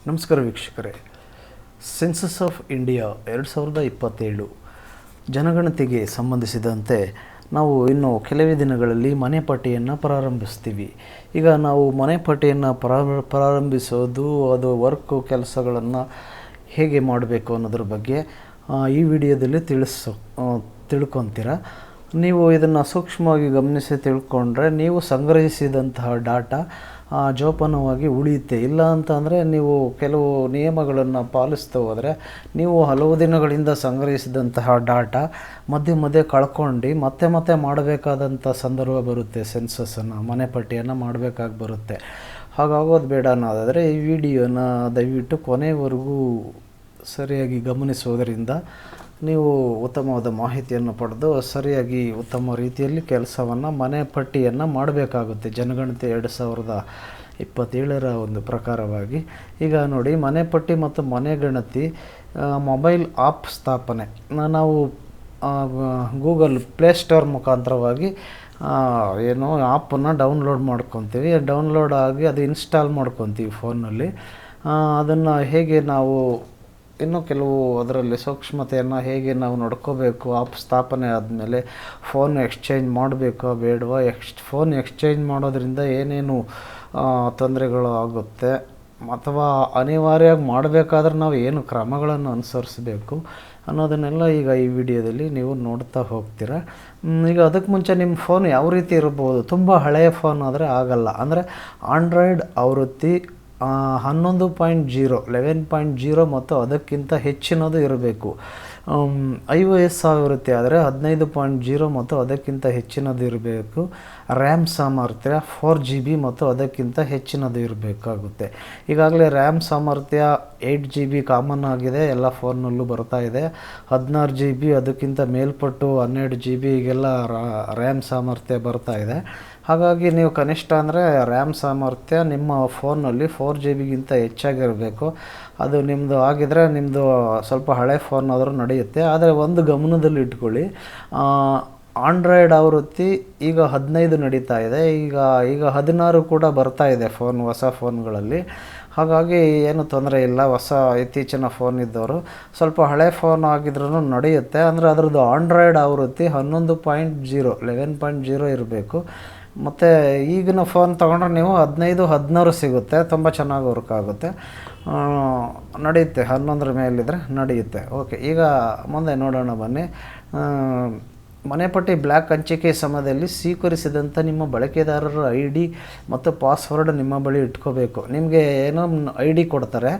ನಮಸ್ಕಾರ ವೀಕ್ಷಕರೇ. Census of India 2027 ಜನಗಣತಿಗೆ ಸಂಬಂಧಿಸಿದಂತೆ ನಾವು ಇನ್ನು ಕೆಲವೇ ದಿನಗಳಲ್ಲಿ ಮನೆ ಪಟ್ಟಿಯನ್ನು ಪ್ರಾರಂಭಿಸ್ತೀವಿ. ಈಗ ನಾವು ಮನೆ ಪಟ್ಟಿಯನ್ನು ಪ್ರಾರಂಭಿಸೋದು, ಅದು ಕೆಲಸಗಳನ್ನು ಹೇಗೆ ಮಾಡಬೇಕು ಅನ್ನೋದ್ರ ಬಗ್ಗೆ ಈ ವಿಡಿಯೋದಲ್ಲಿ ತಿಳ್ಕೊತೀರ. ನೀವು ಇದನ್ನು ಸೂಕ್ಷ್ಮವಾಗಿ ಗಮನಿಸಿ ತಿಳ್ಕೊಂಡ್ರೆ ನೀವು ಸಂಗ್ರಹಿಸಿದಂತಹ ಡಾಟಾ ಜೋಪಾನವಾಗಿ ಉಳಿಯುತ್ತೆ. ಇಲ್ಲ ಅಂತಂದರೆ ನೀವು ಕೆಲವು ನಿಯಮಗಳನ್ನು ಪಾಲಿಸ್ತಾ ಹೋದರೆ ನೀವು ಹಲವು ದಿನಗಳಿಂದ ಸಂಗ್ರಹಿಸಿದಂತಹ ಡಾಟಾ ಮಧ್ಯೆ ಕಳ್ಕೊಂಡು ಮತ್ತೆ ಮಾಡಬೇಕಾದಂಥ ಸಂದರ್ಭ ಬರುತ್ತೆ. ಸೆನ್ಸಸ್ಸನ್ನು, ಮನೆ ಪಟ್ಟಿಯನ್ನು ಮಾಡಬೇಕಾಗಿ ಬರುತ್ತೆ. ಹಾಗಾಗೋದು ಬೇಡ ಅನ್ನೋದಾದರೆ ಈ ವಿಡಿಯೋನ ದಯವಿಟ್ಟು ಕೊನೆವರೆಗೂ ಸರಿಯಾಗಿ ಗಮನಿಸೋದರಿಂದ ನೀವು ಉತ್ತಮವಾದ ಮಾಹಿತಿಯನ್ನು ಪಡೆದು ಸರಿಯಾಗಿ ಉತ್ತಮ ರೀತಿಯಲ್ಲಿ ಕೆಲಸವನ್ನು, ಮನೆ ಪಟ್ಟಿಯನ್ನು ಮಾಡಬೇಕಾಗುತ್ತೆ. ಜನಗಣತಿ 2027 ಒಂದು ಪ್ರಕಾರವಾಗಿ ಈಗ ನೋಡಿ, ಮನೆ ಪಟ್ಟಿ ಮತ್ತು ಮನೆ ಗಣತಿ ಮೊಬೈಲ್ ಆ್ಯಪ್ ಸ್ಥಾಪನೆ ನಾವು ಗೂಗಲ್ ಪ್ಲೇಸ್ಟೋರ್ ಮುಖಾಂತರವಾಗಿ ಆ್ಯಪನ್ನು ಡೌನ್ಲೋಡ್ ಮಾಡ್ಕೊತೀವಿ. ಡೌನ್ಲೋಡ್ ಆಗಿ ಅದು ಇನ್ಸ್ಟಾಲ್ ಮಾಡ್ಕೊತೀವಿ ಫೋನ್ನಲ್ಲಿ. ಅದನ್ನು ಹೇಗೆ ನಾವು ಇನ್ನೂ ಕೆಲವು ಅದರಲ್ಲಿ ಸೂಕ್ಷ್ಮತೆಯನ್ನು ಹೇಗೆ ನಾವು ನೋಡ್ಕೋಬೇಕು, ಆ್ಯಪ್ ಸ್ಥಾಪನೆ ಆದಮೇಲೆ ಫೋನ್ ಎಕ್ಸ್ಚೇಂಜ್ ಮಾಡಬೇಕೋ ಬೇಡವಾ, ಫೋನ್ ಎಕ್ಸ್ಚೇಂಜ್ ಮಾಡೋದ್ರಿಂದ ಏನೇನು ತೊಂದರೆಗಳು ಆಗುತ್ತೆ, ಅಥವಾ ಅನಿವಾರ್ಯವಾಗಿ ಮಾಡಬೇಕಾದ್ರೆ ನಾವು ಏನು ಕ್ರಮಗಳನ್ನು ಅನುಸರಿಸಬೇಕು ಅನ್ನೋದನ್ನೆಲ್ಲ ಈಗ ಈ ವಿಡಿಯೋದಲ್ಲಿ ನೀವು ನೋಡ್ತಾ ಹೋಗ್ತೀರ. ಈಗ ಅದಕ್ಕೆ ಮುಂಚೆ ನಿಮ್ಮ ಫೋನ್ ಯಾವ ರೀತಿ ಇರ್ಬೋದು. ತುಂಬ ಹಳೆಯ ಫೋನ್ ಆದರೆ ಆಗಲ್ಲ. ಅಂದರೆ ಆಂಡ್ರಾಯ್ಡ್ ಆವೃತ್ತಿ 11.0 ಮತ್ತು ಅದಕ್ಕಿಂತ ಹೆಚ್ಚಿನದು ಇರಬೇಕು. iOS ಆವೃತ್ತಿ ಆದರೆ 15.0 ಮತ್ತು ಅದಕ್ಕಿಂತ ಹೆಚ್ಚಿನದು ಇರಬೇಕು. ರ್ಯಾಮ್ ಸಾಮರ್ಥ್ಯ 4GB ಮತ್ತು ಅದಕ್ಕಿಂತ ಹೆಚ್ಚಿನದು ಇರಬೇಕಾಗುತ್ತೆ. ಈಗಾಗಲೇ ರ್ಯಾಮ್ ಸಾಮರ್ಥ್ಯ 8GB ಕಾಮನ್ ಆಗಿದೆ, ಎಲ್ಲ ಫೋನ್ನಲ್ಲೂ ಬರ್ತಾ ಇದೆ. 16GB ಅದಕ್ಕಿಂತ ಮೇಲ್ಪಟ್ಟು 12GB ಈಗೆಲ್ಲ ರ್ಯಾಮ್ ಸಾಮರ್ಥ್ಯ ಬರ್ತಾ ಇದೆ. ಹಾಗಾಗಿ ನೀವು ಕನಿಷ್ಠ ಅಂದರೆ ರ್ಯಾಮ್ ಸಾಮರ್ಥ್ಯ ನಿಮ್ಮ ಫೋನಲ್ಲಿ 4GBಗಿಂತ ಹೆಚ್ಚಾಗಿರಬೇಕು. ಅದು ನಿಮ್ಮದು ಆಗಿದರೆ ನಿಮ್ಮದು ಸ್ವಲ್ಪ ಹಳೆ ಫೋನ್ ಆದರೂ ನಡೆಯುತ್ತೆ. ಆದರೆ ಒಂದು ಗಮನದಲ್ಲಿ ಇಟ್ಕೊಳ್ಳಿ, ಆಂಡ್ರಾಯ್ಡ್ ಆವೃತ್ತಿ ಈಗ 15 ನಡೀತಾ ಇದೆ. ಈಗ 16 ಕೂಡ ಬರ್ತಾ ಇದೆ ಹೊಸ ಫೋನ್ಗಳಲ್ಲಿ. ಹಾಗಾಗಿ ಏನು ತೊಂದರೆ ಇಲ್ಲ. ಇತ್ತೀಚಿನ ಫೋನ್ ಇದ್ದವರು ಸ್ವಲ್ಪ ಹಳೆ ಫೋನ್ ಆಗಿದ್ರೂ ನಡೆಯುತ್ತೆ. ಅಂದರೆ ಅದರದ್ದು ಆಂಡ್ರಾಯ್ಡ್ ಆವೃತ್ತಿ 11.0 ಇರಬೇಕು. ಮತ್ತು ಈಗಿನ ಫೋನ್ ತೊಗೊಂಡ್ರೆ ನೀವು 15-16 ಸಿಗುತ್ತೆ, ತುಂಬ ಚೆನ್ನಾಗಿ ವರ್ಕ್ ಆಗುತ್ತೆ, ನಡೆಯುತ್ತೆ. 11 ಮೇಲಿದ್ದರೆ ನಡೆಯುತ್ತೆ. ಓಕೆ, ಈಗ ಮುಂದೆ ನೋಡೋಣ ಬನ್ನಿ. ಮನೆ ಪಟ್ಟಿ ಬ್ಲ್ಯಾಕ್ ಹಂಚಿಕೆ ಸಮಯದಲ್ಲಿ ಸ್ವೀಕರಿಸಿದಂಥ ನಿಮ್ಮ ಬಳಕೆದಾರರ ID ಮತ್ತು ಪಾಸ್ವರ್ಡ್ ನಿಮ್ಮ ಬಳಿ ಇಟ್ಕೋಬೇಕು. ನಿಮಗೆ ಏನೋ ID ಕೊಡ್ತಾರೆ,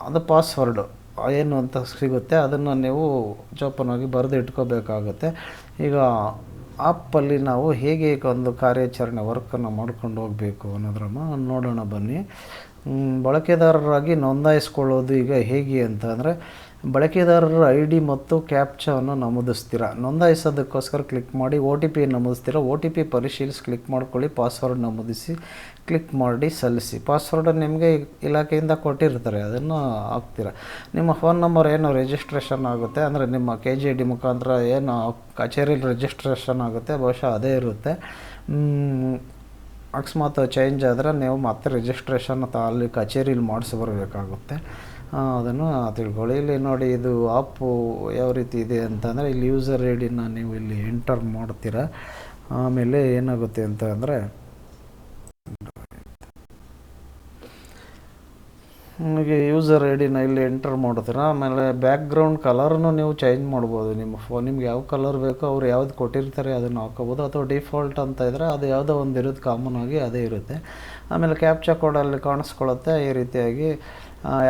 ಅದು ಪಾಸ್ವರ್ಡು ಏನು ಅಂತ ಸಿಗುತ್ತೆ, ಅದನ್ನು ನೀವು ಜೋಪಾನವಾಗಿ ಬರೆದು ಇಟ್ಕೋಬೇಕಾಗುತ್ತೆ. ಈಗ ಆ್ಯಪಲ್ಲಿ ನಾವು ಹೇಗೆ ಒಂದು ಕಾರ್ಯಾಚರಣೆ ವರ್ಕನ್ನು ಮಾಡ್ಕೊಂಡು ಹೋಗಬೇಕು ಅನ್ನೋದ್ರನ್ನು ನೋಡೋಣ ಬನ್ನಿ. ಬಳಕೆದಾರರಾಗಿ ನೋಂದಾಯಿಸ್ಕೊಳ್ಳೋದು ಈಗ ಹೇಗೆ ಅಂತ ಅಂದರೆ, ಬಳಕೆದಾರರ ID ಮತ್ತು ಕ್ಯಾಪ್ಚಾವನ್ನು ನಮೂದಿಸ್ತೀರ. ನೋಂದಾಯಿಸೋದಕ್ಕೋಸ್ಕರ ಕ್ಲಿಕ್ ಮಾಡಿ OTP ನಮೂದಿಸ್ತೀರ. OTP ಪರಿಶೀಲಿಸಿ ಕ್ಲಿಕ್ ಮಾಡ್ಕೊಳ್ಳಿ. ಪಾಸ್ವರ್ಡ್ ನಮೂದಿಸಿ ಕ್ಲಿಕ್ ಮಾಡಿ ಸಲ್ಲಿಸಿ. ಪಾಸ್ವರ್ಡ್ ನಿಮಗೆ ಇಲಾಖೆಯಿಂದ ಕೊಟ್ಟಿರ್ತಾರೆ, ಅದನ್ನು ಹಾಕ್ತೀರ. ನಿಮ್ಮ ಫೋನ್ ನಂಬರ್ ಏನು ರಿಜಿಸ್ಟ್ರೇಷನ್ ಆಗುತ್ತೆ, ಅಂದರೆ ನಿಮ್ಮ KGD ಮುಖಾಂತರ ಏನು ಕಚೇರಿಯಲ್ಲಿ ರಿಜಿಸ್ಟ್ರೇಷನ್ ಆಗುತ್ತೆ, ಬಹುಶಃ ಅದೇ ಇರುತ್ತೆ. ಅಕಸ್ಮಾತ್ ಚೇಂಜ್ ಆದರೆ ನೀವು ಮತ್ತೆ ರಿಜಿಸ್ಟ್ರೇಷನ್ ಅಲ್ಲಿ ಕಚೇರಿಲಿ ಮಾಡಿಸಿ ಬರಬೇಕಾಗುತ್ತೆ. ಅದನ್ನು ತಿಳ್ಕೊಳ್ಳಿ. ಇಲ್ಲಿ ನೋಡಿ, ಇದು ಆ್ಯಪು ಯಾವ ರೀತಿ ಇದೆ ಅಂತಂದರೆ, ಇಲ್ಲಿ ಯೂಸರ್ ಐಡಿನ ನೀವು ಇಲ್ಲಿ ಎಂಟರ್ ಮಾಡ್ತೀರ. ಆಮೇಲೆ ಏನಾಗುತ್ತೆ ಅಂತ ಅಂದರೆ, ನಿಮಗೆ ಯೂಸರ್ ಐಡಿನ ಇಲ್ಲಿ ಎಂಟರ್ ಮಾಡ್ತೀರ. ಆಮೇಲೆ ಬ್ಯಾಕ್ಗ್ರೌಂಡ್ ಕಲರನ್ನು ನೀವು ಚೇಂಜ್ ಮಾಡ್ಬೋದು. ನಿಮ್ಮ ಫೋನ್ ನಿಮ್ಗೆ ಯಾವ ಕಲರ್ ಬೇಕೋ ಅವ್ರು ಯಾವ್ದು ಕೊಟ್ಟಿರ್ತಾರೆ ಅದನ್ನು ಹಾಕೋಬೋದು. ಅಥವಾ ಡಿಫಾಲ್ಟ್ ಅಂತ ಇದ್ದರೆ ಅದು ಯಾವುದೋ ಒಂದು ಇರುತ್ತೆ, ಕಾಮನ್ ಆಗಿ ಅದೇ ಇರುತ್ತೆ. ಆಮೇಲೆ ಕ್ಯಾಪ್ಚಾ ಕೋಡಲ್ಲಿ ಕಾಣಿಸ್ಕೊಳ್ಳುತ್ತೆ. ಈ ರೀತಿಯಾಗಿ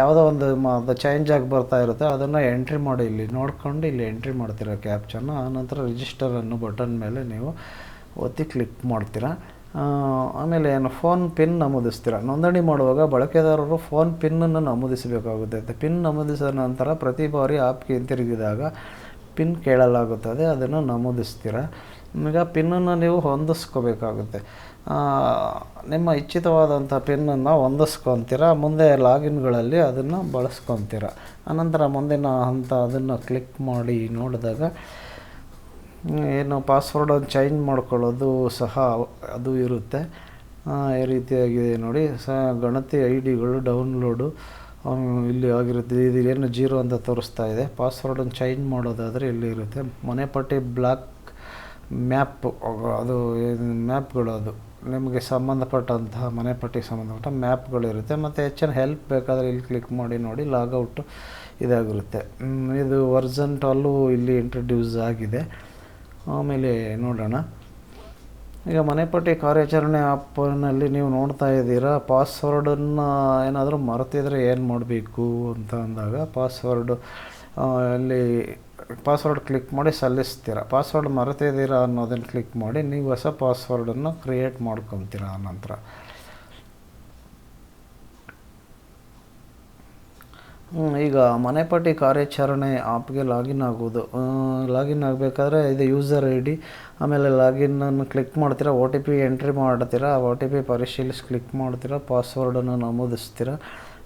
ಯಾವುದೋ ಒಂದು ಚೇಂಜ್ ಆಗಿ ಬರ್ತಾ ಇರುತ್ತೆ, ಅದನ್ನು ಎಂಟ್ರಿ ಮಾಡಿ ಇಲ್ಲಿ ನೋಡ್ಕೊಂಡು ಇಲ್ಲಿ ಎಂಟ್ರಿ ಮಾಡ್ತೀರ ಕ್ಯಾಪ್ಚಾನ. ಆನಂತರ ರಿಜಿಸ್ಟರ್ ಅನ್ನೋ ಬಟನ್ ಮೇಲೆ ನೀವು ಒತ್ತಿ ಕ್ಲಿಕ್ ಮಾಡ್ತೀರ. ಆಮೇಲೆ ಫೋನ್ ಪಿನ್ ನಮೂದಿಸ್ತೀರ. ನೋಂದಣಿ ಮಾಡುವಾಗ ಬಳಕೆದಾರರು ಫೋನ್ ಪಿನ್ನನ್ನು ನಮೂದಿಸಬೇಕಾಗುತ್ತೆ. ಪಿನ್ ನಮೂದಿಸಿದ ನಂತರ ಪ್ರತಿ ಬಾರಿ ಆ್ಯಪ್ಗೆ ಹಿಂತಿರುಗಿದಾಗ ಪಿನ್ ಕೇಳಲಾಗುತ್ತದೆ, ಅದನ್ನು ನಮೂದಿಸ್ತೀರ. ಈಗ ಪಿನ್ನನ್ನು ನೀವು ಹೊಂದಿಸ್ಕೋಬೇಕಾಗುತ್ತೆ. ನಿಮ್ಮ ಇಚ್ಛಿತವಾದಂಥ ಪಿನ್ನನ್ನು ಹೊಂದಿಸ್ಕೊತೀರ. ಮುಂದೆ ಲಾಗಿನ್ಗಳಲ್ಲಿ ಅದನ್ನು ಬಳಸ್ಕೊತೀರ. ಆನಂತರ ಮುಂದಿನ ಹಂತ, ಅದನ್ನು ಕ್ಲಿಕ್ ಮಾಡಿ ನೋಡಿದಾಗ ಏನು ಪಾಸ್ವರ್ಡನ್ನು ಚೇಂಜ್ ಮಾಡ್ಕೊಳ್ಳೋದು ಸಹ ಅದು ಇರುತ್ತೆ. ಈ ರೀತಿಯಾಗಿದೆ ನೋಡಿ. ಗಣತಿ ಐ ಡಿಗಳು ಡೌನ್ಲೋಡು ಇಲ್ಲಿ ಆಗಿರುತ್ತೆ. ಇದು ಏನು 0 ಅಂತ ತೋರಿಸ್ತಾ ಇದೆ. ಪಾಸ್ವರ್ಡನ್ನು ಚೇಂಜ್ ಮಾಡೋದಾದರೆ ಇಲ್ಲಿ ಇರುತ್ತೆ. ಮನೆಪಟ್ಟಿ ಬ್ಲಾಕ್ ಮ್ಯಾಪ್, ಅದು ಮ್ಯಾಪ್ಗಳು, ಅದು ನಿಮಗೆ ಸಂಬಂಧಪಟ್ಟಂತಹ ಮನೆಪಟ್ಟಿಗೆ ಸಂಬಂಧಪಟ್ಟ ಮ್ಯಾಪ್ಗಳಿರುತ್ತೆ. ಮತ್ತು ಹೆಚ್ಚಿನ ಹೆಲ್ಪ್ ಬೇಕಾದರೆ ಇಲ್ಲಿ ಕ್ಲಿಕ್ ಮಾಡಿ ನೋಡಿ. ಲಾಗೌಟು ಇದಾಗಿರುತ್ತೆ. ಇದು ವರ್ಸನ್ 12 ಇಲ್ಲಿ ಇಂಟ್ರಡ್ಯೂಸ್ ಆಗಿದೆ. ಆಮೇಲೆ ನೋಡೋಣ. ಈಗ ಮನೆಪಟ್ಟಿ ಕಾರ್ಯಾಚರಣೆ ಆ್ಯಪ್ನಲ್ಲಿ ನೀವು ನೋಡ್ತಾ ಇದ್ದೀರಾ. ಪಾಸ್ವರ್ಡನ್ನು ಏನಾದರೂ ಮರೆತಿದ್ರೆ ಏನು ಮಾಡಬೇಕು ಅಂತ ಅಂದಾಗ ಅಲ್ಲಿ ಪಾಸ್ವರ್ಡ್ ಕ್ಲಿಕ್ ಮಾಡಿ ಸಲ್ಲಿಸ್ತೀರ. ಪಾಸ್ವರ್ಡ್ ಮರೆತಿದ್ದೀರಾ ಅನ್ನೋದನ್ನು ಕ್ಲಿಕ್ ಮಾಡಿ ನೀವು ಹೊಸ ಪಾಸ್ವರ್ಡನ್ನು ಕ್ರಿಯೇಟ್ ಮಾಡ್ಕೊತೀರ. ಆನಂತರ ಈಗ ಮನೆಪಟ್ಟಿ ಕಾರ್ಯಾಚರಣೆ ಆ್ಯಪ್ಗೆ ಲಾಗಿನ್ ಆಗೋದು. ಲಾಗಿನ್ ಆಗಬೇಕಾದ್ರೆ ಇದು ಯೂಸರ್ ಐ ಡಿ, ಆಮೇಲೆ ಲಾಗಿನ್ನನ್ನು ಕ್ಲಿಕ್ ಮಾಡ್ತೀರಾ. OTP ಎಂಟ್ರಿ ಮಾಡ್ತೀರಾ. OTP ಪರಿಶೀಲಿಸಿ ಕ್ಲಿಕ್ ಮಾಡ್ತೀರಾ. ಪಾಸ್ವರ್ಡನ್ನು ನಮೂದಿಸ್ತೀರ.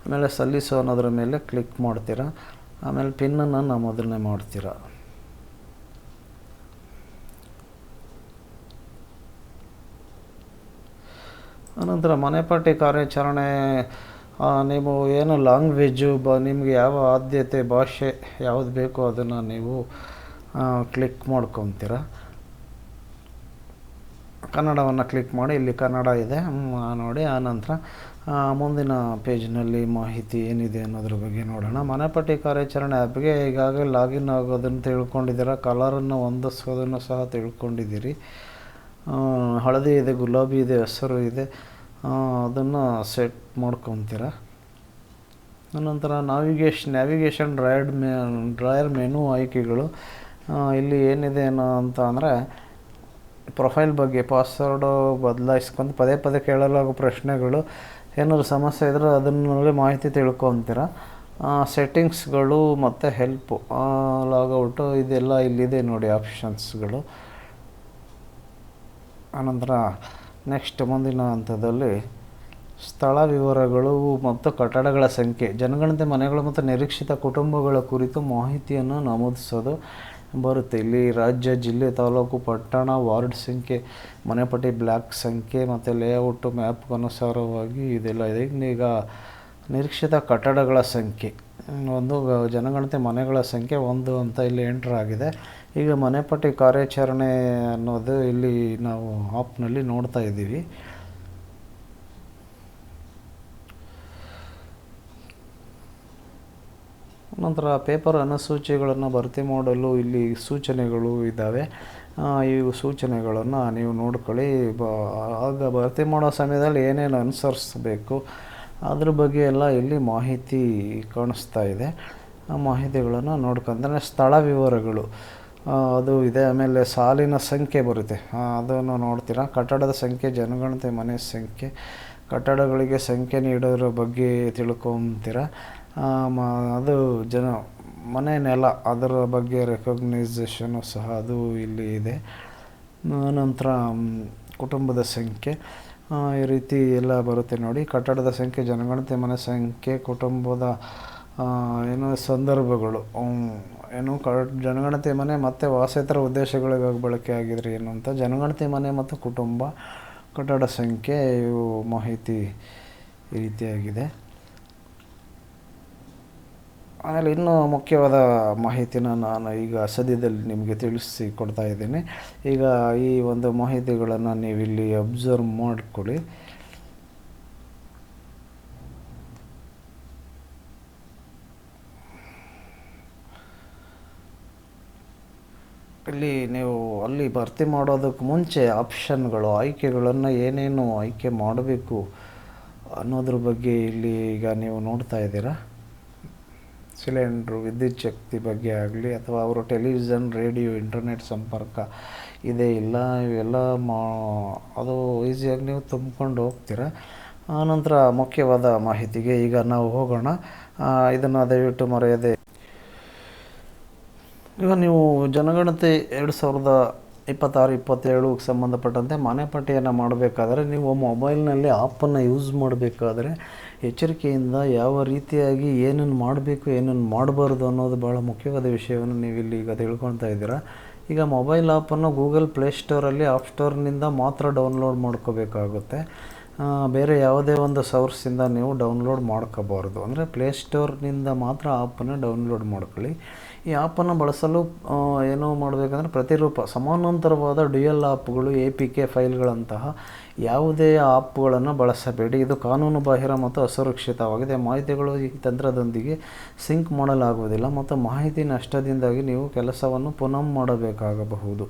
ಆಮೇಲೆ ಸಲ್ಲಿಸು ಅನ್ನೋದ್ರ ಮೇಲೆ ಕ್ಲಿಕ್ ಮಾಡ್ತೀರಾ. ಆಮೇಲೆ ಪಿನ್ನನ್ನು ನಮೂದನೆ ಮಾಡ್ತೀರಾ. ಅನಂತರ ಮನೆಪಟ್ಟಿ ಕಾರ್ಯಾಚರಣೆ ನೀವು ಏನು ಲ್ಯಾಂಗ್ವೇಜು ನಿಮಗೆ ಯಾವ ಆದ್ಯತೆ ಭಾಷೆ ಯಾವುದು ಬೇಕೋ ಅದನ್ನು ನೀವು ಕ್ಲಿಕ್ ಮಾಡ್ಕೊತೀರ. ಕನ್ನಡವನ್ನು ಕ್ಲಿಕ್ ಮಾಡಿ, ಇಲ್ಲಿ ಕನ್ನಡ ಇದೆ ನೋಡಿ. ಆನಂತರ ಮುಂದಿನ ಪೇಜ್ನಲ್ಲಿ ಮಾಹಿತಿ ಏನಿದೆ ಅನ್ನೋದ್ರ ಬಗ್ಗೆ ನೋಡೋಣ. ಮನೆಪಟ್ಟಿ ಕಾರ್ಯಾಚರಣೆ ಆ್ಯಪ್ಗೆ ಈಗಾಗಲೇ ಲಾಗಿನ್ ಆಗೋದನ್ನು ತಿಳ್ಕೊಂಡಿದ್ದೀರ. ಕಲರನ್ನು ಹೊಂದಿಸೋದನ್ನು ಸಹ ತಿಳ್ಕೊಂಡಿದ್ದೀರಿ. ಹಳದಿ ಇದೆ, ಗುಲಾಬಿ ಇದೆ, ಹಸಿರು ಇದೆ. ಅದನ್ನು ಸೆಟ್ ಮಾಡ್ಕೊತೀರ. ಅನಂತರ ನ್ಯಾವಿಗೇಷನ್ ಡ್ರಾಯರ್ ಮೆನು ಆಯ್ಕೆಗಳು. ಇಲ್ಲಿ ಏನಿದೆ ಅಂತ ಅಂದರೆ ಪ್ರೊಫೈಲ್ ಬಗ್ಗೆ ಪಾಸ್ವರ್ಡು ಬದಲಾಯಿಸ್ಕೊಂಡು ಪದೇ ಕೇಳಲಾಗೋ ಪ್ರಶ್ನೆಗಳು, ಏನಾದರೂ ಸಮಸ್ಯೆ ಇದ್ದರೆ ಅದನ್ನಲ್ಲಿ ಮಾಹಿತಿ ತಿಳ್ಕೊತೀರ. ಸೆಟ್ಟಿಂಗ್ಸ್ಗಳು ಮತ್ತು ಹೆಲ್ಪು, ಲಾಗೌಟು ಇದೆಲ್ಲ ಇಲ್ಲಿದೆ ನೋಡಿ ಆಪ್ಷನ್ಸ್ಗಳು. ಆನಂತರ ನೆಕ್ಸ್ಟ್ ಮುಂದಿನ ಹಂತದಲ್ಲಿ ಸ್ಥಳ ವಿವರಗಳು ಮತ್ತು ಕಟ್ಟಡಗಳ ಸಂಖ್ಯೆ, ಜನಗಣತಿ ಮನೆಗಳು ಮತ್ತು ನಿರೀಕ್ಷಿತ ಕುಟುಂಬಗಳ ಕುರಿತು ಮಾಹಿತಿಯನ್ನು ನಮೂದಿಸೋದು ಬರುತ್ತೆ. ಇಲ್ಲಿ ರಾಜ್ಯ, ಜಿಲ್ಲೆ, ತಾಲೂಕು, ಪಟ್ಟಣ, ವಾರ್ಡ್ ಸಂಖ್ಯೆ, ಮನೆಪಟ್ಟಿ ಬ್ಲಾಕ್ ಸಂಖ್ಯೆ ಮತ್ತು ಲೇಔಟು ಮ್ಯಾಪ್ಗನುಸಾರವಾಗಿ ಇದೆಲ್ಲ ಇದೆ. ಈಗ ನಿರೀಕ್ಷಿತ ಕಟ್ಟಡಗಳ ಸಂಖ್ಯೆ 1, ಜನಗಣತಿ ಮನೆಗಳ ಸಂಖ್ಯೆ 1 ಅಂತ ಇಲ್ಲಿ ಎಂಟ್ರ್ ಆಗಿದೆ. ಈಗ ಮನೆಪಟ್ಟಿ ಕಾರ್ಯಾಚರಣೆ ಅನ್ನೋದು ಇಲ್ಲಿ ನಾವು ಆ್ಯಪ್ನಲ್ಲಿ ನೋಡ್ತಾ ಇದ್ದೀವಿ. ನಂತರ ಪೇಪರ್ ಅನುಸೂಚಿಗಳನ್ನು ಭರ್ತಿ ಮಾಡಲು ಇಲ್ಲಿ ಸೂಚನೆಗಳು ಇದ್ದಾವೆ. ಈ ಸೂಚನೆಗಳನ್ನು ನೀವು ನೋಡ್ಕೊಳ್ಳಿ. ಆಗ ಭರ್ತಿ ಮಾಡೋ ಸಮಯದಲ್ಲಿ ಏನೇನು ಅನುಸರಿಸಬೇಕು ಅದ್ರ ಬಗ್ಗೆ ಎಲ್ಲ ಇಲ್ಲಿ ಮಾಹಿತಿ ಕಾಣಿಸ್ತಾ ಇದೆ. ಆ ಮಾಹಿತಿಗಳನ್ನು ನೋಡ್ಕೊಂಡ್ರೆ ಸ್ಥಳ ವಿವರಗಳು ಅದು ಇದೆ. ಆಮೇಲೆ ಸಾಲಿನ ಸಂಖ್ಯೆ ಬರುತ್ತೆ, ಅದನ್ನು ನೋಡ್ತೀರಾ. ಕಟ್ಟಡದ ಸಂಖ್ಯೆ, ಜನಗಣತಿ ಮನೆ ಸಂಖ್ಯೆ, ಕಟ್ಟಡಗಳಿಗೆ ಸಂಖ್ಯೆ ನೀಡೋದ್ರ ಬಗ್ಗೆ ತಿಳ್ಕೊತೀರ. ಅದು ಮನೆ ನೆಲ ಅದರ ಬಗ್ಗೆ ರೆಕಗ್ನೈಸೇಷನು ಸಹ ಅದು ಇಲ್ಲಿ ಇದೆ. ನಂತರ ಕುಟುಂಬದ ಸಂಖ್ಯೆ ಈ ರೀತಿ ಎಲ್ಲ ಬರುತ್ತೆ ನೋಡಿ. ಕಟ್ಟಡದ ಸಂಖ್ಯೆ, ಜನಗಣತಿ ಮನೆ ಸಂಖ್ಯೆ, ಕುಟುಂಬದ ಸಂದರ್ಭಗಳು, ಜನಗಣತಿ ಮನೆ ಮತ್ತು ವಾಸೇತರ ಉದ್ದೇಶಗಳಿಗಾಗಿ ಬಳಕೆ ಆಗಿದ್ರೆ ಏನು ಅಂತ, ಜನಗಣತಿ ಮನೆ ಮತ್ತು ಕುಟುಂಬ, ಕಟ್ಟಡ ಸಂಖ್ಯೆ, ಇವು ಮಾಹಿತಿ ಈ ರೀತಿಯಾಗಿದೆ. ಆಮೇಲೆ ಇನ್ನೂ ಮುಖ್ಯವಾದ ಮಾಹಿತಿನ ನಾನು ಈಗ ಸದ್ಯದಲ್ಲಿ ನಿಮಗೆ ತಿಳಿಸಿ ಕೊಡ್ತಾ ಇದ್ದೀನಿ. ಈಗ ಈ ಒಂದು ಮಾಹಿತಿಗಳನ್ನು ನೀವಿಲ್ಲಿ ಅಬ್ಸರ್ವ್ ಮಾಡಿಕೊಳ್ಳಿ. ಇಲ್ಲಿ ನೀವು ಅಲ್ಲಿ ಭರ್ತಿ ಮಾಡೋದಕ್ಕೆ ಮುಂಚೆ ಆಪ್ಷನ್ಗಳು, ಆಯ್ಕೆಗಳನ್ನು ಏನೇನು ಆಯ್ಕೆ ಮಾಡಬೇಕು ಅನ್ನೋದ್ರ ಬಗ್ಗೆ ಇಲ್ಲಿ ಈಗ ನೀವು ನೋಡ್ತಾ ಇದ್ದೀರಾ. ಸಿಲಿಂಡ್ರು, ವಿದ್ಯುತ್ ಶಕ್ತಿ ಬಗ್ಗೆ ಆಗಲಿ ಅಥವಾ ಅವರು ಟೆಲಿವಿಷನ್, ರೇಡಿಯೋ, ಇಂಟರ್ನೆಟ್ ಸಂಪರ್ಕ ಇದೆ ಇಲ್ಲ, ಇವೆಲ್ಲ ಅದು ಈಸಿಯಾಗಿ ನೀವು ತುಂಬಿಕೊಂಡು ಹೋಗ್ತೀರ. ಆನಂತರ ಮುಖ್ಯವಾದ ಮಾಹಿತಿಗೆ ಈಗ ನಾವು ಹೋಗೋಣ. ಇದನ್ನು ದಯವಿಟ್ಟು ಮರೆಯದೆ. ಈಗ ನೀವು ಜನಗಣತಿ 2026-27 ಸಂಬಂಧಪಟ್ಟಂತೆ ಮನೆಪಟ್ಟಿಯನ್ನು ಮಾಡಬೇಕಾದ್ರೆ ನೀವು ಮೊಬೈಲ್ನಲ್ಲಿ ಆ್ಯಪನ್ನು ಯೂಸ್ ಮಾಡಬೇಕಾದ್ರೆ ಎಚ್ಚರಿಕೆಯಿಂದ ಯಾವ ರೀತಿಯಾಗಿ ಏನನ್ನು ಮಾಡಬೇಕು, ಏನನ್ನು ಮಾಡಬಾರ್ದು ಅನ್ನೋದು ಭಾಳ ಮುಖ್ಯವಾದ ವಿಷಯವನ್ನು ನೀವಿಲ್ಲಿ ಈಗ ತಿಳ್ಕೊಳ್ತಾ ಇದ್ದೀರಾ. ಈಗ ಮೊಬೈಲ್ ಆ್ಯಪನ್ನು ಗೂಗಲ್ ಪ್ಲೇಸ್ಟೋರಲ್ಲಿ, ಆ್ಯಪ್ ಸ್ಟೋರ್ನಿಂದ ಮಾತ್ರ ಡೌನ್ಲೋಡ್ ಮಾಡ್ಕೋಬೇಕಾಗುತ್ತೆ. ಬೇರೆ ಯಾವುದೇ ಒಂದು ಸೋರ್ಸಿಂದ ನೀವು ಡೌನ್ಲೋಡ್ ಮಾಡ್ಕೋಬಾರ್ದು. ಅಂದರೆ ಪ್ಲೇಸ್ಟೋರ್ನಿಂದ ಮಾತ್ರ ಆ್ಯಪನ್ನು ಡೌನ್ಲೋಡ್ ಮಾಡ್ಕೊಳ್ಳಿ. ಈ ಆ್ಯಪನ್ನು ಬಳಸಲು ಏನೋ ಮಾಡಬೇಕಂದ್ರೆ ಪ್ರತಿರೂಪ ಸಮಾನಾಂತರವಾದ ಡ್ಯುಯಲ್ ಆ್ಯಪ್ಗಳು APK ಫೈಲ್ಗಳಂತಹ ಯಾವುದೇ ಆ್ಯಪ್ಗಳನ್ನು ಬಳಸಬೇಡಿ. ಇದು ಕಾನೂನು ಬಾಹಿರ ಮತ್ತು ಅಸುರಕ್ಷಿತವಾಗಿದೆ. ಮಾಹಿತಿಗಳು ಈ ತಂತ್ರದೊಂದಿಗೆ ಸಿಂಕ್ ಮಾಡಲಾಗುವುದಿಲ್ಲ ಮತ್ತು ಮಾಹಿತಿ ನಷ್ಟದಿಂದಾಗಿ ನೀವು ಕೆಲಸವನ್ನು ಪುನಃ ಮಾಡಬೇಕಾಗಬಹುದು.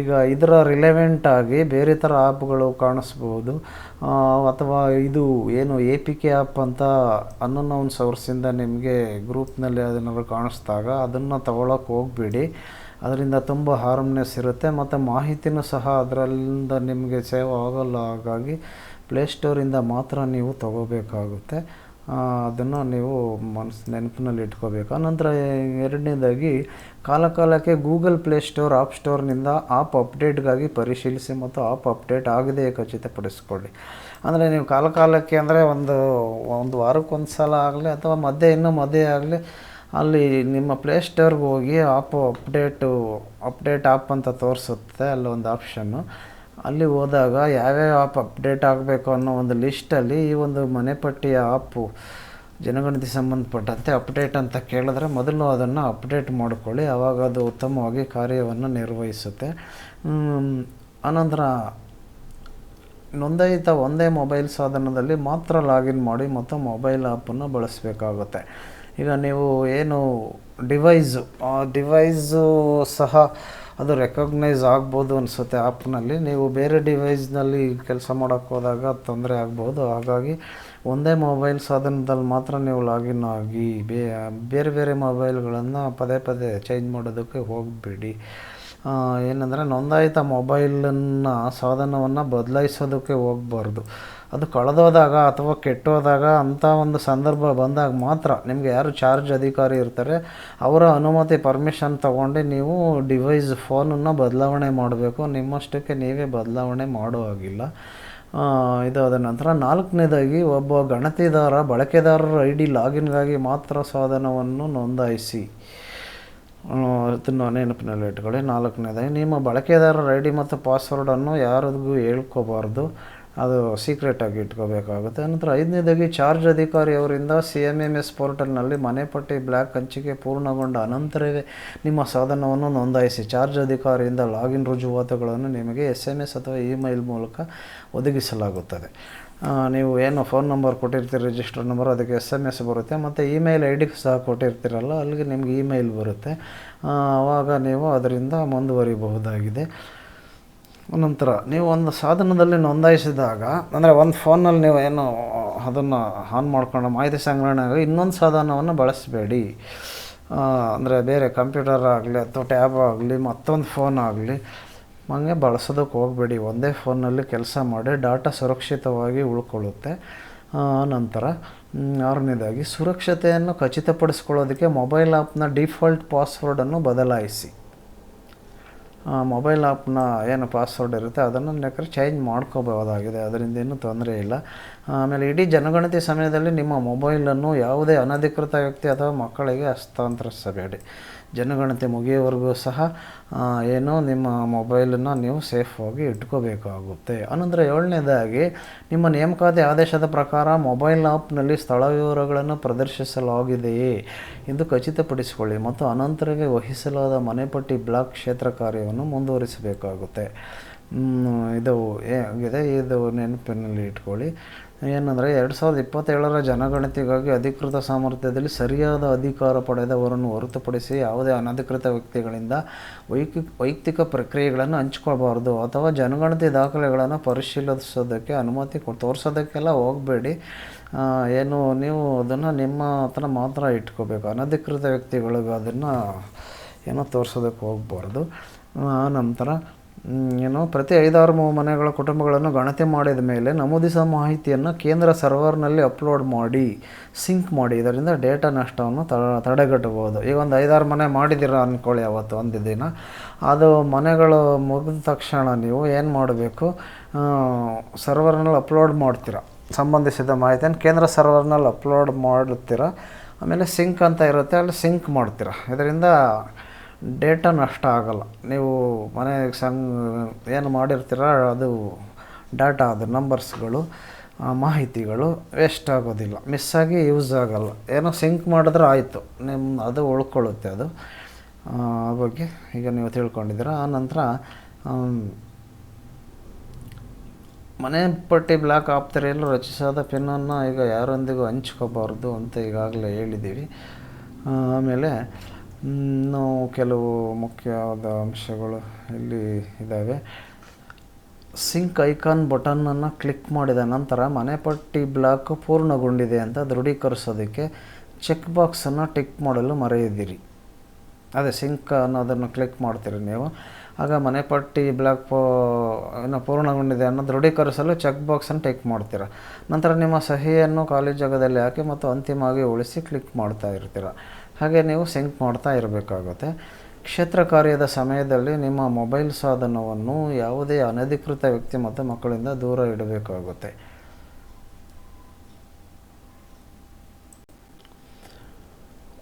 ಈಗ ಇದರ ರಿಲೆವೆಂಟ್ ಆಗಿ ಬೇರೆ ಥರ ಆ್ಯಪ್ಗಳು ಕಾಣಿಸ್ಬೋದು, ಅಥವಾ ಇದು ಏನು APK ಆ್ಯಪ್ ಅಂತ ಅನ್ನೋನ್ ಸೋರ್ಸಿಂದ ನಿಮಗೆ ಗ್ರೂಪ್ನಲ್ಲಿ ಅದನ್ನೆಲ್ಲ ಕಾಣಿಸ್ದಾಗ ಅದನ್ನು ತಗೊಳ್ಳೋಕೆ ಹೋಗಬೇಡಿ. ಅದರಿಂದ ತುಂಬ ಹಾರ್ಮ್ನೆಸ್ ಇರುತ್ತೆ ಮತ್ತು ಮಾಹಿತಿನೂ ಸಹ ಅದರಿಂದ ನಿಮಗೆ ಸೇವ್ ಆಗೋಲ್ಲ. ಹಾಗಾಗಿ ಪ್ಲೇಸ್ಟೋರಿಂದ ಮಾತ್ರ ನೀವು ತಗೋಬೇಕಾಗುತ್ತೆ. ಅದನ್ನು ನೀವು ನೆನಪಿನಲ್ಲಿ ಇಟ್ಕೋಬೇಕು. ನಂತರ ಎರಡನೇದಾಗಿ ಕಾಲಕಾಲಕ್ಕೆ ಗೂಗಲ್ ಪ್ಲೇಸ್ಟೋರ್ ಆ್ಯಪ್ ಸ್ಟೋರ್ನಿಂದ ಆ್ಯಪ್ ಅಪ್ಡೇಟ್ಗಾಗಿ ಪರಿಶೀಲಿಸಿ ಮತ್ತು ಆ್ಯಪ್ ಅಪ್ಡೇಟ್ ಆಗದೆ ಖಚಿತಪಡಿಸ್ಕೊಳ್ಳಿ. ಅಂದರೆ ನೀವು ಕಾಲಕಾಲಕ್ಕೆ ಅಂದರೆ ಒಂದು ವಾರಕ್ಕೊಂದು ಸಲ ಆಗಲಿ ಅಥವಾ ಮಧ್ಯೆ ಆಗಲಿ ಅಲ್ಲಿ ನಿಮ್ಮ ಪ್ಲೇಸ್ಟೋರ್ಗೆ ಹೋಗಿ ಆ್ಯಪ್ ಅಪ್ಡೇಟ್ ಆ್ಯಪ್ ಅಂತ ತೋರಿಸುತ್ತೆ, ಅಲ್ಲೊಂದು ಆಪ್ಷನ್ನು. ಅಲ್ಲಿ ಹೋದಾಗ ಯಾವ್ಯಾವ ಆ್ಯಪ್ ಅಪ್ಡೇಟ್ ಆಗಬೇಕು ಅನ್ನೋ ಒಂದು ಲಿಸ್ಟಲ್ಲಿ ಈ ಒಂದು ಮನೆಪಟ್ಟಿಯ ಆ್ಯಪು ಜನಗಣತಿ ಸಂಬಂಧಪಟ್ಟಂತೆ ಅಪ್ಡೇಟ್ ಅಂತ ಕೇಳಿದ್ರೆ ಮೊದಲು ಅದನ್ನು ಅಪ್ಡೇಟ್ ಮಾಡಿಕೊಳ್ಳಿ. ಆವಾಗ ಅದು ಉತ್ತಮವಾಗಿ ಕಾರ್ಯವನ್ನು ನಿರ್ವಹಿಸುತ್ತೆ. ಅನಂತರ ನೋಂದಾಯಿತ ಒಂದೇ ಮೊಬೈಲ್ ಸಾಧನದಲ್ಲಿ ಮಾತ್ರ ಲಾಗಿನ್ ಮಾಡಿ ಮತ್ತು ಮೊಬೈಲ್ ಆ್ಯಪನ್ನು ಬಳಸಬೇಕಾಗುತ್ತೆ. ಈಗ ನೀವು ಏನು ಡಿವೈಸು ಸಹ ಅದು ರೆಕಗ್ನೈಸ್ ಆಗ್ಬೋದು ಅನಿಸುತ್ತೆ ಆ್ಯಪ್ನಲ್ಲಿ. ನೀವು ಬೇರೆ ಡಿವೈಸ್ನಲ್ಲಿ ಕೆಲಸ ಮಾಡೋಕ್ಕೆ ಹೋದಾಗ ತೊಂದರೆ ಆಗ್ಬೋದು. ಹಾಗಾಗಿ ಒಂದೇ ಮೊಬೈಲ್ ಸಾಧನದಲ್ಲಿ ಮಾತ್ರ ನೀವು ಲಾಗಿನ್ ಆಗಿ ಬೇರೆ ಮೊಬೈಲ್ಗಳನ್ನು ಪದೇ ಚೇಂಜ್ ಮಾಡೋದಕ್ಕೆ ಹೋಗಬೇಡಿ. ಏನಂದರೆ ನೋಂದಾಯಿತ ಸಾಧನವನ್ನು ಬದಲಾಯಿಸೋದಕ್ಕೆ ಹೋಗಬಾರ್ದು. ಅದು ಕಳೆದೋದಾಗ ಅಥವಾ ಕೆಟ್ಟೋದಾಗ ಅಂಥ ಒಂದು ಸಂದರ್ಭ ಬಂದಾಗ ಮಾತ್ರ ನಿಮಗೆ ಯಾರು ಚಾರ್ಜ್ ಅಧಿಕಾರಿ ಇರ್ತಾರೆ ಅವರ ಅನುಮತಿ ಪರ್ಮಿಷನ್ ತೊಗೊಂಡು ನೀವು ಫೋನನ್ನು ಬದಲಾವಣೆ ಮಾಡಬೇಕು. ನಿಮ್ಮಷ್ಟಕ್ಕೆ ನೀವೇ ಬದಲಾವಣೆ ಮಾಡೋ ಹಾಗಿಲ್ಲ. ಇದಾದ ನಂತರ ನಾಲ್ಕನೇದಾಗಿ ಒಬ್ಬ ಬಳಕೆದಾರರ ID ಲಾಗಿನ್ಗಾಗಿ ಮಾತ್ರ ಸಾಧನವನ್ನು ನೋಂದಾಯಿಸಿ. ಅದನ್ನು ನೆನಪಿನಲ್ಲಿ ಇಟ್ಕೊಳ್ಳಿ. ನಾಲ್ಕನೇದಾಗಿ ನಿಮ್ಮ ಬಳಕೆದಾರರ ID ಮತ್ತು ಪಾಸ್ವರ್ಡನ್ನು ಯಾರಿಗೂ ಹೇಳ್ಕೋಬಾರ್ದು, ಅದು ಸೀಕ್ರೆಟಾಗಿ ಇಟ್ಕೋಬೇಕಾಗುತ್ತೆ. ನಂತರ ಐದನೇದಾಗಿ ಚಾರ್ಜ್ ಅಧಿಕಾರಿಯವರಿಂದ CMMS ಪೋರ್ಟಲ್ನಲ್ಲಿ ಮನೆಪಟ್ಟಿ ಬ್ಲ್ಯಾಕ್ ಹಂಚಿಕೆ ಪೂರ್ಣಗೊಂಡ ಅನಂತರವೇ ನಿಮ್ಮ ಸಾಧನವನ್ನು ನೋಂದಾಯಿಸಿ. ಚಾರ್ಜ್ ಅಧಿಕಾರಿಯಿಂದ ಲಾಗಿನ್ ರುಜುವಾತುಗಳನ್ನು ನಿಮಗೆ SMS ಅಥವಾ ಇಮೇಲ್ ಮೂಲಕ ಒದಗಿಸಲಾಗುತ್ತದೆ. ನೀವು ಏನು ಫೋನ್ ನಂಬರ್ ಕೊಟ್ಟಿರ್ತೀರಿ, ರಿಜಿಸ್ಟರ್ ನಂಬರ್, ಅದಕ್ಕೆ SMS ಬರುತ್ತೆ ಮತ್ತು ಇಮೇಲ್ ID ಸಹ ಕೊಟ್ಟಿರ್ತೀರಲ್ಲ, ಅಲ್ಲಿಗೆ ನಿಮ್ಗೆ ಇಮೇಲ್ ಬರುತ್ತೆ. ಆವಾಗ ನೀವು ಅದರಿಂದ ಮುಂದುವರಿಬಹುದಾಗಿದೆ. ನಂತರ ನೀವು ಒಂದು ಸಾಧನದಲ್ಲಿ ನೋಂದಾಯಿಸಿದಾಗ ಅಂದರೆ ಒಂದು ಫೋನಲ್ಲಿ ನೀವು ಏನು ಅದನ್ನು ಆನ್ ಮಾಡ್ಕೊಂಡು ಮಾಹಿತಿ ಸಂಗ್ರಹಣೆ ಇನ್ನೊಂದು ಸಾಧನವನ್ನು ಬಳಸಬೇಡಿ. ಅಂದರೆ ಬೇರೆ ಕಂಪ್ಯೂಟರ್ ಆಗಲಿ ಅಥವಾ ಟ್ಯಾಬ್ ಆಗಲಿ ಮತ್ತೊಂದು ಫೋನ್ ಆಗಲಿ ಹಂಗೆ ಬಳಸೋದಕ್ಕೆ ಹೋಗಬೇಡಿ. ಒಂದೇ ಫೋನಲ್ಲಿ ಕೆಲಸ ಮಾಡಿ, ಡಾಟಾ ಸುರಕ್ಷಿತವಾಗಿ ಉಳ್ಕೊಳ್ಳುತ್ತೆ. ನಂತರ ಆರನೇದಾಗಿ ಸುರಕ್ಷತೆಯನ್ನು ಖಚಿತಪಡಿಸ್ಕೊಳ್ಳೋದಕ್ಕೆ ಮೊಬೈಲ್ ಆ್ಯಪ್ನ ಡಿಫಾಲ್ಟ್ ಪಾಸ್ವರ್ಡನ್ನು ಬದಲಾಯಿಸಿ. ಮೊಬೈಲ್ ಆ್ಯಪ್ನ ಏನು ಪಾಸ್ವರ್ಡ್ ಇರುತ್ತೆ ಅದನ್ನು ಬೇಕಾದ್ರೆ ಚೇಂಜ್ ಮಾಡ್ಕೋಬಹುದಾಗಿದೆ, ಅದರಿಂದ ಏನೂ ತೊಂದರೆ ಇಲ್ಲ. ಆಮೇಲೆ ಇಡೀ ಜನಗಣತಿ ಸಮಯದಲ್ಲಿ ನಿಮ್ಮ ಮೊಬೈಲನ್ನು ಯಾವುದೇ ಅನಧಿಕೃತ ವ್ಯಕ್ತಿ ಅಥವಾ ಮಕ್ಕಳಿಗೆ ಹಸ್ತಾಂತರಿಸಬೇಡಿ. ಜನಗಣತಿ ಮುಗಿಯೋವರೆಗೂ ಸಹ ನಿಮ್ಮ ಮೊಬೈಲನ್ನು ನೀವು ಸೇಫಾಗಿ ಇಟ್ಕೋಬೇಕಾಗುತ್ತೆ. ಅನಂತರ ಏಳನೇದಾಗಿ ನಿಮ್ಮ ನೇಮಕಾತಿ ಆದೇಶದ ಪ್ರಕಾರ ಮೊಬೈಲ್ ಆ್ಯಪ್ನಲ್ಲಿ ಸ್ಥಳ ವಿವರಗಳನ್ನು ಪ್ರದರ್ಶಿಸಲಾಗಿದೆಯೇ ಎಂದು ಖಚಿತಪಡಿಸಿಕೊಳ್ಳಿ ಮತ್ತು ಅನಂತರವೇ ವಹಿಸಲಾದ ಮನೆಪಟ್ಟಿ ಬ್ಲಾಕ್ ಕ್ಷೇತ್ರ ಕಾರ್ಯವನ್ನು ಮುಂದುವರಿಸಬೇಕಾಗುತ್ತೆ. ಇದು ನೆನಪಿನಲ್ಲಿ ಇಟ್ಕೊಳ್ಳಿ. ಏನಂದರೆ 2027ರ ಜನಗಣತಿಗಾಗಿ ಅಧಿಕೃತ ಸಾಮರ್ಥ್ಯದಲ್ಲಿ ಸರಿಯಾದ ಅಧಿಕಾರ ಪಡೆದವರನ್ನು ಹೊರತುಪಡಿಸಿ ಯಾವುದೇ ಅನಧಿಕೃತ ವ್ಯಕ್ತಿಗಳಿಂದ ವೈಯಕ್ತಿಕ ಪ್ರಕ್ರಿಯೆಗಳನ್ನು ಹಂಚ್ಕೊಳ್ಬಾರ್ದು ಅಥವಾ ಜನಗಣತಿ ದಾಖಲೆಗಳನ್ನು ಪರಿಶೀಲಿಸೋದಕ್ಕೆ ಅನುಮತಿ ತೋರಿಸೋದಕ್ಕೆಲ್ಲ ಹೋಗಬೇಡಿ. ನೀವು ಅದನ್ನು ನಿಮ್ಮ ಹತ್ರ ಮಾತ್ರ ಇಟ್ಕೋಬೇಕು. ಅನಧಿಕೃತ ವ್ಯಕ್ತಿಗಳಿಗೆ ಅದನ್ನು ತೋರಿಸೋದಕ್ಕೆ ಹೋಗಬಾರ್ದು. ನಂತರ ಪ್ರತಿ 5-6 ಮನೆಗಳ ಕುಟುಂಬಗಳನ್ನು ಗಣತಿ ಮಾಡಿದ ಮೇಲೆ ನಮೂದಿಸಿದ ಮಾಹಿತಿಯನ್ನು ಕೇಂದ್ರ ಸರ್ವರ್ನಲ್ಲಿ ಅಪ್ಲೋಡ್ ಮಾಡಿ ಸಿಂಕ್ ಮಾಡಿ. ಇದರಿಂದ ಡೇಟಾ ನಷ್ಟವನ್ನು ತಡೆಗಟ್ಟಬಹುದು. ಈಗ ಒಂದು 5-6 ಮನೆ ಮಾಡಿದ್ದೀರ ಅಂದ್ಕೊಳ್ಳಿ, ಅವತ್ತು ಒಂದು ದಿನ ಅದು ಮನೆಗಳು ಮುಗಿದ ತಕ್ಷಣ ನೀವು ಏನು ಮಾಡಬೇಕು, ಸರ್ವರ್ನಲ್ಲಿ ಅಪ್ಲೋಡ್ ಮಾಡ್ತೀರ. ಸಂಬಂಧಿಸಿದ ಮಾಹಿತಿಯನ್ನು ಕೇಂದ್ರ ಸರ್ವರ್ನಲ್ಲಿ ಅಪ್ಲೋಡ್ ಮಾಡುತ್ತೀರ. ಆಮೇಲೆ ಸಿಂಕ್ ಅಂತ ಇರುತ್ತೆ, ಅಲ್ಲಿ ಸಿಂಕ್ ಮಾಡ್ತೀರ. ಇದರಿಂದ ಡೇಟಾ ನಷ್ಟ ಆಗೋಲ್ಲ. ನೀವು ಮನೆ ಏನು ಮಾಡಿರ್ತೀರ ಅದು ಡಾಟಾ ಅದು ನಂಬರ್ಸ್ಗಳು ಮಾಹಿತಿಗಳು ವೇಸ್ಟ್ ಆಗೋದಿಲ್ಲ, ಮಿಸ್ಸಾಗಿ ಯೂಸ್ ಆಗೋಲ್ಲ. ಏನೋ ಸಿಂಕ್ ಮಾಡಿದ್ರೆ ಆಯಿತು, ಅದು ಉಳ್ಕೊಳ್ಳುತ್ತೆ. ಅದು ಆ ಬಗ್ಗೆ ಈಗ ನೀವು ತಿಳ್ಕೊಂಡಿದ್ದೀರ. ಆನಂತರ ಮನೆ ಪಟ್ಟಿ ಬ್ಲಾಕ್ ಆಪ್ತರೆಯಲ್ಲೂ ರಚಿಸಾದ ಪಿನ್ನನ್ನು ಈಗ ಯಾರೊಂದಿಗೂ ಹಂಚ್ಕೋಬಾರ್ದು ಅಂತ ಈಗಾಗಲೇ ಹೇಳಿದ್ದೀವಿ. ಆಮೇಲೆ ಇನ್ನೂ ಕೆಲವು ಮುಖ್ಯವಾದ ಅಂಶಗಳು ಇಲ್ಲಿ ಇದ್ದಾವೆ. ಸಿಂಕ್ ಐಕಾನ್ ಬಟನ್ನನ್ನು ಕ್ಲಿಕ್ ಮಾಡಿದ ನಂತರ ಮನೆ ಪಟ್ಟಿ ಬ್ಲಾಕ್ ಪೂರ್ಣಗೊಂಡಿದೆ ಅಂತ ದೃಢೀಕರಿಸೋದಕ್ಕೆ ಚೆಕ್ ಬಾಕ್ಸನ್ನು ಟಿಕ್ ಮಾಡಲು ಮರೆಯದಿರಿ. ಅದೇ ಸಿಂಕ್ ಅನ್ನೋದನ್ನು ಕ್ಲಿಕ್ ಮಾಡ್ತೀರಿ ನೀವು, ಆಗ ಮನೆ ಪಟ್ಟಿ ಬ್ಲಾಕ್ ಇನ್ನು ಪೂರ್ಣಗೊಂಡಿದೆ ಅನ್ನೋ ದೃಢೀಕರಿಸಲು ಚೆಕ್ ಬಾಕ್ಸನ್ನು ಟಿಕ್ ಮಾಡ್ತೀರ. ನಂತರ ನಿಮ್ಮ ಸಹಿಯನ್ನು ಖಾಲಿ ಜಾಗದಲ್ಲಿ ಹಾಕಿ ಮತ್ತು ಅಂತಿಮವಾಗಿ ಉಳಿಸಿ ಕ್ಲಿಕ್ ಮಾಡ್ತಾ ಇರ್ತೀರ. ಹಾಗೆ ನೀವು ಸಿಂಕ್ ಮಾಡ್ತಾ ಇರಬೇಕಾಗುತ್ತೆ. ಕ್ಷೇತ್ರ ಕಾರ್ಯದ ಸಮಯದಲ್ಲಿ ನಿಮ್ಮ ಮೊಬೈಲ್ ಸಾಧನವನ್ನು ಯಾವುದೇ ಅನಧಿಕೃತ ವ್ಯಕ್ತಿ ಮತ್ತು ಮಕ್ಕಳಿಂದ ದೂರ ಇಡಬೇಕಾಗುತ್ತೆ.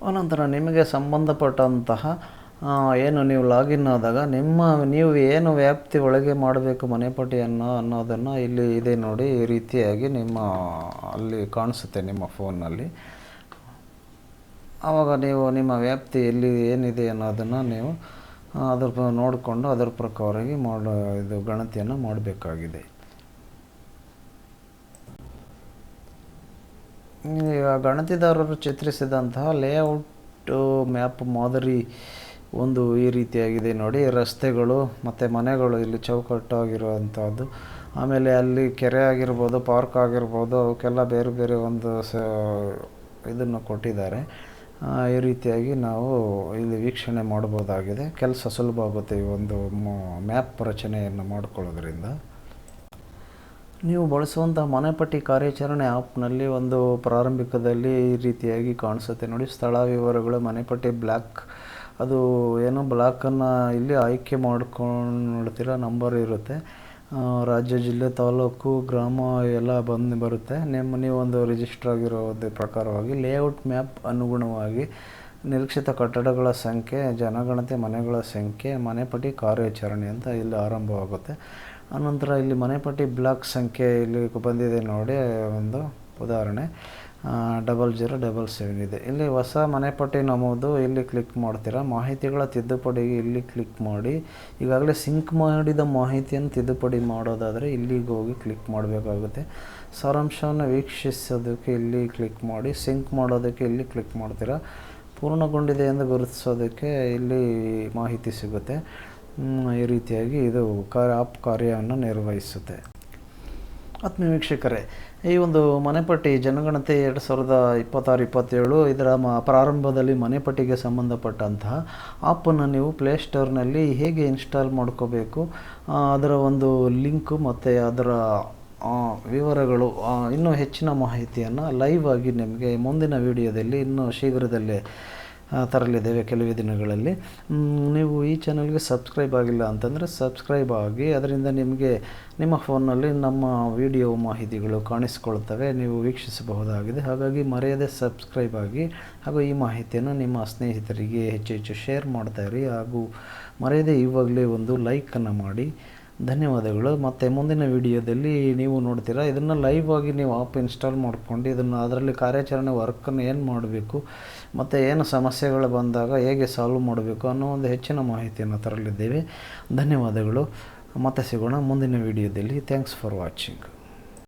ಅನಂತರ ನಿಮಗೆ ಸಂಬಂಧಪಟ್ಟಂತಹ ಏನು ನೀವು ಲಾಗಿನ್ ಆದಾಗ ನೀವು ಏನು ವ್ಯಾಪ್ತಿ ಒಳಗೆ ಮಾಡಬೇಕು ಮನೆಪಟ್ಟಿಯನ್ನು ಅನ್ನೋದನ್ನು ಇಲ್ಲಿ ಇದೆ ನೋಡಿ. ಈ ರೀತಿಯಾಗಿ ಅಲ್ಲಿ ಕಾಣಿಸುತ್ತೆ ನಿಮ್ಮ ಫೋನ್ನಲ್ಲಿ. ಆವಾಗ ನೀವು ನಿಮ್ಮ ವ್ಯಾಪ್ತಿ ಎಲ್ಲಿ ಏನಿದೆ ಅನ್ನೋದನ್ನು ನೀವು ಅದ್ರ ನೋಡಿಕೊಂಡು ಅದರ ಪ್ರಕಾರವಾಗಿ ಇದು ಗಣತಿಯನ್ನು ಮಾಡಬೇಕಾಗಿದೆ. ಈಗ ಗಣತಿದಾರರು ಚಿತ್ರಿಸಿದಂತಹ ಲೇಔಟ್ ಮ್ಯಾಪ್ ಮಾದರಿ ಈ ರೀತಿಯಾಗಿದೆ ನೋಡಿ. ರಸ್ತೆಗಳು ಮತ್ತು ಮನೆಗಳು ಇಲ್ಲಿ ಚೌಕಟ್ಟಾಗಿರುವಂಥದ್ದು. ಆಮೇಲೆ ಅಲ್ಲಿ ಕೆರೆ ಆಗಿರ್ಬೋದು, ಪಾರ್ಕ್ ಆಗಿರ್ಬೋದು, ಅವಕ್ಕೆಲ್ಲ ಬೇರೆ ಬೇರೆ ಇದನ್ನು ಕೊಟ್ಟಿದ್ದಾರೆ. ಈ ರೀತಿಯಾಗಿ ನಾವು ಇಲ್ಲಿ ವೀಕ್ಷಣೆ ಮಾಡ್ಬೋದಾಗಿದೆ. ಕೆಲಸ ಸುಲಭ ಆಗುತ್ತೆ ಈ ಮ್ಯಾಪ್ ರಚನೆಯನ್ನು ಮಾಡಿಕೊಳ್ಳೋದ್ರಿಂದ. ನೀವು ಬಳಸುವಂಥ ಮನೆಪಟ್ಟಿ ಕಾರ್ಯಾಚರಣೆ ಆ್ಯಪ್ನಲ್ಲಿ ಪ್ರಾರಂಭಿಕದಲ್ಲಿ ಈ ರೀತಿಯಾಗಿ ಕಾಣಿಸುತ್ತೆ ನೋಡಿ. ಸ್ಥಳ ವಿವರಗಳು, ಮನೆಪಟ್ಟಿ ಬ್ಲಾಕ್, ಅದು ಏನು ಬ್ಲಾಕನ್ನು ಇಲ್ಲಿ ಆಯ್ಕೆ ಮಾಡ್ಕೊಳ್ತೀರ. ನಂಬರ್ ಇರುತ್ತೆ, ರಾಜ್ಯ, ಜಿಲ್ಲೆ, ತಾಲೂಕು, ಗ್ರಾಮ ಎಲ್ಲ ಬರುತ್ತೆ. ನೀವು ರಿಜಿಸ್ಟರ್ ಆಗಿರೋದ್ರ ಪ್ರಕಾರವಾಗಿ ಲೇಔಟ್ ಮ್ಯಾಪ್ ಅನುಗುಣವಾಗಿ ನಿರೀಕ್ಷಿತ ಕಟ್ಟಡಗಳ ಸಂಖ್ಯೆ, ಜನಗಣತಿ, ಮನೆಗಳ ಸಂಖ್ಯೆ, ಮನೆಪಟ್ಟಿ ಕಾರ್ಯಾಚರಣೆ ಅಂತ ಇಲ್ಲಿ ಆರಂಭವಾಗುತ್ತೆ. ಆನಂತರ ಇಲ್ಲಿ ಮನೆಪಟ್ಟಿ ಬ್ಲಾಕ್ ಸಂಖ್ಯೆ ಇಲ್ಲಿ ಬಂದಿದೆ ನೋಡಿ. ಉದಾಹರಣೆ 0077 ಇದೆ. ಇಲ್ಲಿ ಹೊಸ ಮನೆಪಟ್ಟಿ ನಮೂದು ಇಲ್ಲಿ ಕ್ಲಿಕ್ ಮಾಡ್ತೀರಾ. ಮಾಹಿತಿಗಳ ತಿದ್ದುಪಡಿಗೆ ಇಲ್ಲಿ ಕ್ಲಿಕ್ ಮಾಡಿ. ಈಗಾಗಲೇ ಸಿಂಕ್ ಮಾಡಿದ ಮಾಹಿತಿಯನ್ನು ತಿದ್ದುಪಡಿ ಮಾಡೋದಾದರೆ ಇಲ್ಲಿಗೆ ಹೋಗಿ ಕ್ಲಿಕ್ ಮಾಡಬೇಕಾಗುತ್ತೆ. ಸಾರಾಂಶವನ್ನು ವೀಕ್ಷಿಸೋದಕ್ಕೆ ಇಲ್ಲಿ ಕ್ಲಿಕ್ ಮಾಡಿ. ಸಿಂಕ್ ಮಾಡೋದಕ್ಕೆ ಇಲ್ಲಿ ಕ್ಲಿಕ್ ಮಾಡ್ತೀರಾ. ಪೂರ್ಣಗೊಂಡಿದೆ ಎಂದು ಗುರುತಿಸೋದಕ್ಕೆ ಇಲ್ಲಿ ಮಾಹಿತಿ ಸಿಗುತ್ತೆ. ಈ ರೀತಿಯಾಗಿ ಇದು ಆ್ಯಪ್ ಕಾರ್ಯವನ್ನು ನಿರ್ವಹಿಸುತ್ತೆ. ಆತ್ಮೀಯ ವೀಕ್ಷಕರೇ, ಈ ಮನೆಪಟ್ಟಿ ಜನಗಣತಿ 2026-27 ಇದರ ಪ್ರಾರಂಭದಲ್ಲಿ ಮನೆಪಟ್ಟಿಗೆ ಸಂಬಂಧಪಟ್ಟಂತಹ ಆ್ಯಪನ್ನು ನೀವು ಪ್ಲೇಸ್ಟೋರ್ನಲ್ಲಿ ಹೇಗೆ ಇನ್ಸ್ಟಾಲ್ ಮಾಡ್ಕೋಬೇಕು, ಅದರ ಲಿಂಕು ಮತ್ತು ಅದರ ವಿವರಗಳು, ಇನ್ನೂ ಹೆಚ್ಚಿನ ಮಾಹಿತಿಯನ್ನು ಲೈವ್ ಆಗಿ ನಿಮಗೆ ಮುಂದಿನ ವಿಡಿಯೋದಲ್ಲಿ ಇನ್ನೂ ಶೀಘ್ರದಲ್ಲೇ ತರಲಿದ್ದೇವೆ ಕೆಲವೇ ದಿನಗಳಲ್ಲಿ. ನೀವು ಈ ಚಾನಲ್ಗೆ ಸಬ್ಸ್ಕ್ರೈಬ್ ಆಗಿಲ್ಲ ಅಂತಂದರೆ ಸಬ್ಸ್ಕ್ರೈಬ್ ಆಗಿ. ಅದರಿಂದ ನಿಮಗೆ ನಿಮ್ಮ ಫೋನ್ನಲ್ಲಿ ನಮ್ಮ ವಿಡಿಯೋ ಮಾಹಿತಿಗಳು ಕಾಣಿಸ್ಕೊಳ್ತವೆ, ನೀವು ವೀಕ್ಷಿಸಬಹುದಾಗಿದೆ. ಹಾಗಾಗಿ ಮರೆಯದೆ ಸಬ್ಸ್ಕ್ರೈಬ್ ಆಗಿ, ಹಾಗೂ ಈ ಮಾಹಿತಿಯನ್ನು ನಿಮ್ಮ ಸ್ನೇಹಿತರಿಗೆ ಹೆಚ್ಚು ಶೇರ್ ಮಾಡ್ತಾಯಿರಿ. ಹಾಗೂ ಮರೆಯದೆ ಇವಾಗಲೇ ಲೈಕನ್ನು ಮಾಡಿ. ಧನ್ಯವಾದಗಳು. ಮತ್ತು ಮುಂದಿನ ವಿಡಿಯೋದಲ್ಲಿ ನೀವು ನೋಡ್ತೀರಾ, ಇದನ್ನು ಲೈವ್ ಆಗಿ ನೀವು ಆ್ಯಪ್ ಇನ್ಸ್ಟಾಲ್ ಮಾಡ್ಕೊಂಡು ಅದರಲ್ಲಿ ಕಾರ್ಯಾಚರಣೆ ವರ್ಕನ್ನು ಏನು ಮಾಡಬೇಕು ಮತ್ತು ಏನು ಸಮಸ್ಯೆಗಳು ಬಂದಾಗ ಹೇಗೆ ಸಾಲ್ವ್ ಮಾಡಬೇಕು ಅನ್ನೋ ಹೆಚ್ಚಿನ ಮಾಹಿತಿಯನ್ನು ತರಲಿದ್ದೇವೆ. ಧನ್ಯವಾದಗಳು. ಮತ್ತೆ ಸಿಗೋಣ ಮುಂದಿನ ವಿಡಿಯೋದಲ್ಲಿ. Thanks for watching.